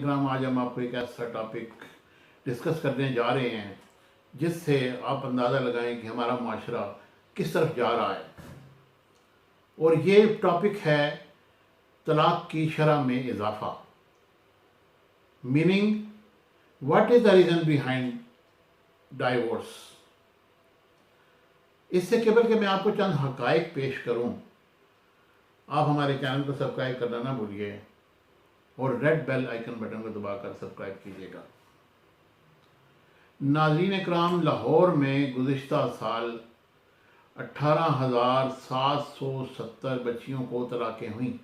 ग्राम आज हम आपको एक ऐसा टॉपिक डिस्कस करने जा रहे हैं जिससे आप अंदाज़ा लगाएं कि हमारा माशरा किस तरफ जा रहा है। और ये टॉपिक है तलाक की शरह में इजाफा, meaning what is the reason behind divorce. इससे केवल कि मैं आपको चंद हकायक पेश करूं, आप हमारे चैनल को सब्सक्राइब करना ना भूलिए और रेड बेल आइकन बटन को दबाकर सब्सक्राइब कीजिएगा। नाज़रीन इकराम, लाहौर में गुज़िश्ता साल 18,770 बच्चियों को तलाक़ें हुई।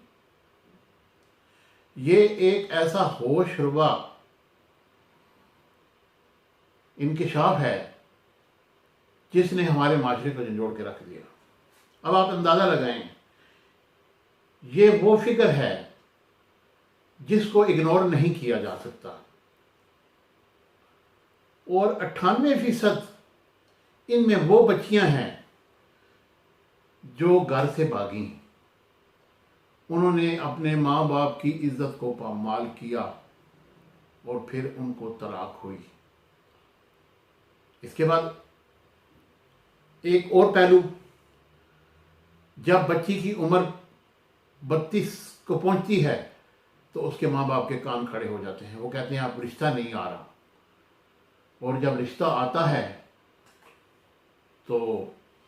ये एक ऐसा होशरुबा इंकिशाफ है जिसने हमारे माशरे को झंझोड़ के रख दिया। अब आप अंदाज़ा लगाएं, ये वो फिगर है जिसको इग्नोर नहीं किया जा सकता। और 98% इनमें वो बच्चियां हैं जो घर से भागी, उन्होंने अपने माँ बाप की इज्जत को पामाल किया और फिर उनको तलाक हुई। इसके बाद एक और पहलू, जब बच्ची की उम्र 32 को पहुंचती है तो उसके माँ बाप के कान खड़े हो जाते हैं। वो कहते हैं आप रिश्ता नहीं आ रहा, और जब रिश्ता आता है तो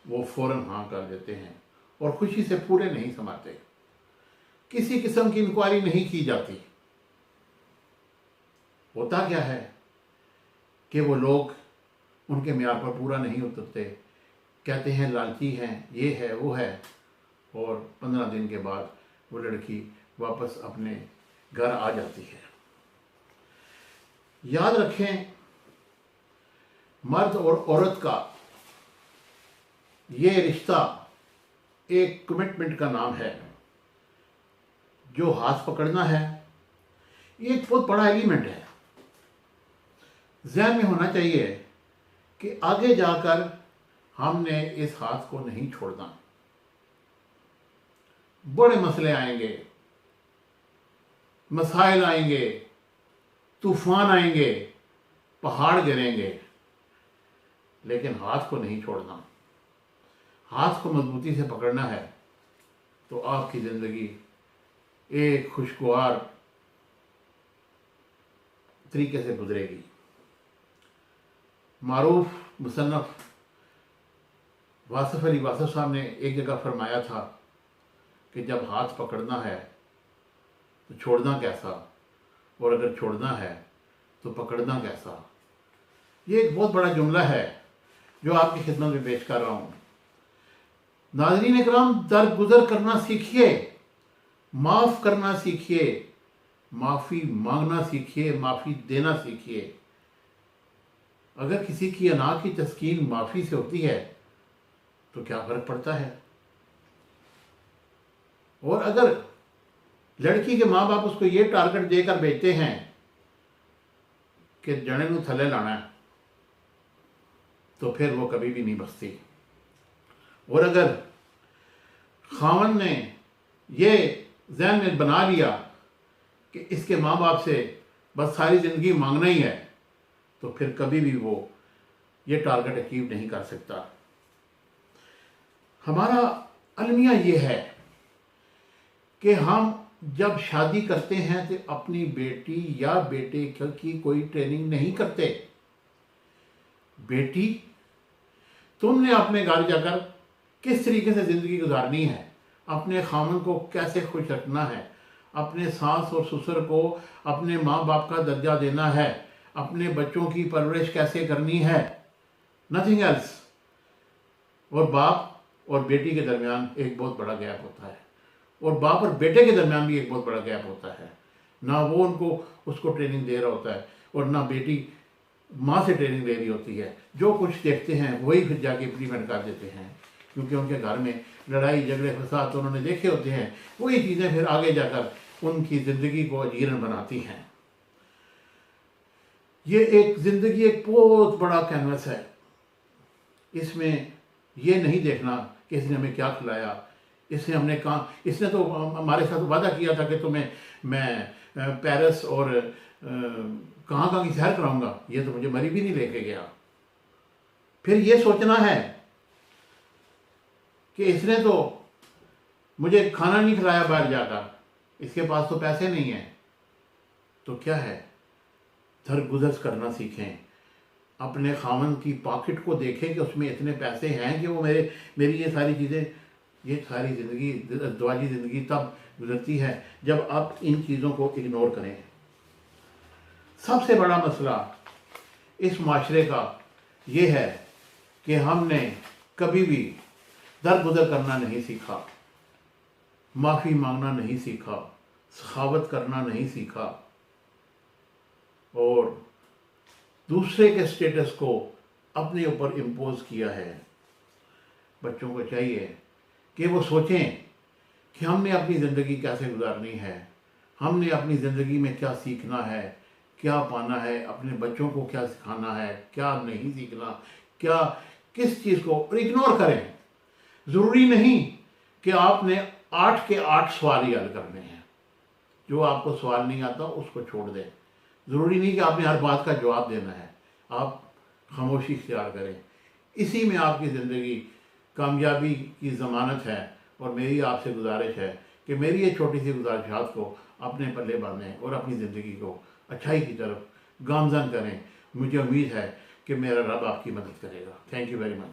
वो फौरन हाँ कर देते हैं और खुशी से पूरे नहीं समाते। किसी किस्म की इंक्वायरी नहीं की जाती। होता क्या है कि वो लोग उनके म्यार पर पूरा नहीं उतरते, कहते हैं लालची हैं, ये है वो है, और 15 दिन के बाद वो लड़की वापस अपने घर आ जाती है। याद रखें, मर्द और औरत का ये रिश्ता एक कमिटमेंट का नाम है। जो हाथ पकड़ना है ये एक बहुत बड़ा एलिमेंट है। ज़हन में होना चाहिए कि आगे जाकर हमने इस हाथ को नहीं छोड़ना। बड़े मसले आएंगे, मसाइल आएंगे, तूफान आएंगे, पहाड़ गिरेंगे, लेकिन हाथ को नहीं छोड़ना। हाथ को मजबूती से पकड़ना है तो आपकी ज़िंदगी एक खुशगवार तरीके से गुजरेगी। मारूफ मुसन्नफ वासिफ अली वासिफ साहब ने एक जगह फरमाया था कि जब हाथ पकड़ना है तो छोड़ना कैसा, और अगर छोड़ना है तो पकड़ना कैसा। ये एक बहुत बड़ा जुमला है जो आपकी खिदमत में पेश कर रहा हूँ। नाज़रीन इकराम, दरगुजर करना सीखिए, माफ़ करना सीखिए, माफ़ी मांगना सीखिए, माफ़ी देना सीखिए। अगर किसी की अना की तस्कीन माफ़ी से होती है तो क्या फ़र्क पड़ता है। और अगर लड़की के माँ बाप उसको ये टारगेट देकर भेजते हैं कि जने नू थले लाना है, तो फिर वो कभी भी नहीं बचती। और अगर खावन ने ये ज़हन में बना लिया कि इसके माँ बाप से बस सारी ज़िंदगी मांगना ही है, तो फिर कभी भी वो ये टारगेट अचीव नहीं कर सकता। हमारा अलमिया ये है कि हम जब शादी करते हैं तो अपनी बेटी या बेटे की कोई ट्रेनिंग नहीं करते। बेटी, तुमने अपने घर जाकर किस तरीके से ज़िंदगी गुजारनी है, अपने खामन को कैसे खुश रखना है, अपने सास और ससुर को अपने माँ बाप का दर्जा देना है, अपने बच्चों की परवरिश कैसे करनी है, नथिंग एल्स। और बाप और बेटी के दरमियान एक बहुत बड़ा गैप होता है, और बाप और बेटे के दरमियान भी एक बहुत बड़ा गैप होता है। ना वो उसको ट्रेनिंग दे रहा होता है, और ना बेटी माँ से ट्रेनिंग ले रही होती है। जो कुछ देखते हैं वही फिर जाके इम्प्लीमेंट कर देते हैं, क्योंकि उनके घर में लड़ाई झगड़े फसाद तो उन्होंने देखे होते हैं। वही चीज़ें फिर आगे जाकर उनकी ज़िंदगी को अजीर्ण बनाती हैं। ये एक ज़िंदगी एक बहुत बड़ा कैनवस है। इसमें ये नहीं देखना कि इसने हमें क्या खिलाया, इसने तो हमारे साथ वादा किया था कि तुम्हें मैं पेरिस और कहाँ कहाँ की सैर कराऊंगा, ये तो मुझे मरी भी नहीं लेके गया। फिर ये सोचना है कि इसने तो मुझे खाना नहीं खिलाया बाहर जाकर, इसके पास तो पैसे नहीं हैं। तो क्या है, दरगुजर करना सीखें। अपने खामन की पॉकेट को देखें कि उसमें इतने पैसे हैं कि वो मेरी ये सारी चीज़ें, ये सारी ज़िंदगी, दवाजी ज़िंदगी तब गुजरती है जब आप इन चीज़ों को इग्नोर करें। सबसे बड़ा मसला इस माशरे का ये है कि हमने कभी भी दरगुजर करना नहीं सीखा, माफ़ी मांगना नहीं सीखा, सखावत करना नहीं सीखा, और दूसरे के स्टेटस को अपने ऊपर इम्पोज किया है। बच्चों को चाहिए कि वो सोचें कि हमने अपनी ज़िंदगी कैसे गुजारनी है, हमने अपनी ज़िंदगी में क्या सीखना है, क्या पाना है, अपने बच्चों को क्या सिखाना है, क्या नहीं सीखना, क्या किस चीज़ को, और इग्नोर करें। ज़रूरी नहीं कि आपने 8 के 8 सवाल ही हल करने हैं। जो आपको सवाल नहीं आता उसको छोड़ दें। ज़रूरी नहीं कि आपने हर बात का जवाब देना है, आप खामोशी इख्तियार करें। इसी में आपकी ज़िंदगी कामयाबी की ज़मानत है। और मेरी आपसे गुजारिश है कि मेरी ये छोटी सी गुजारिशात को अपने पल्ले बांधें और अपनी ज़िंदगी को अच्छाई की तरफ गामज़न करें। मुझे उम्मीद है कि मेरा रब आपकी मदद करेगा। Thank you very much.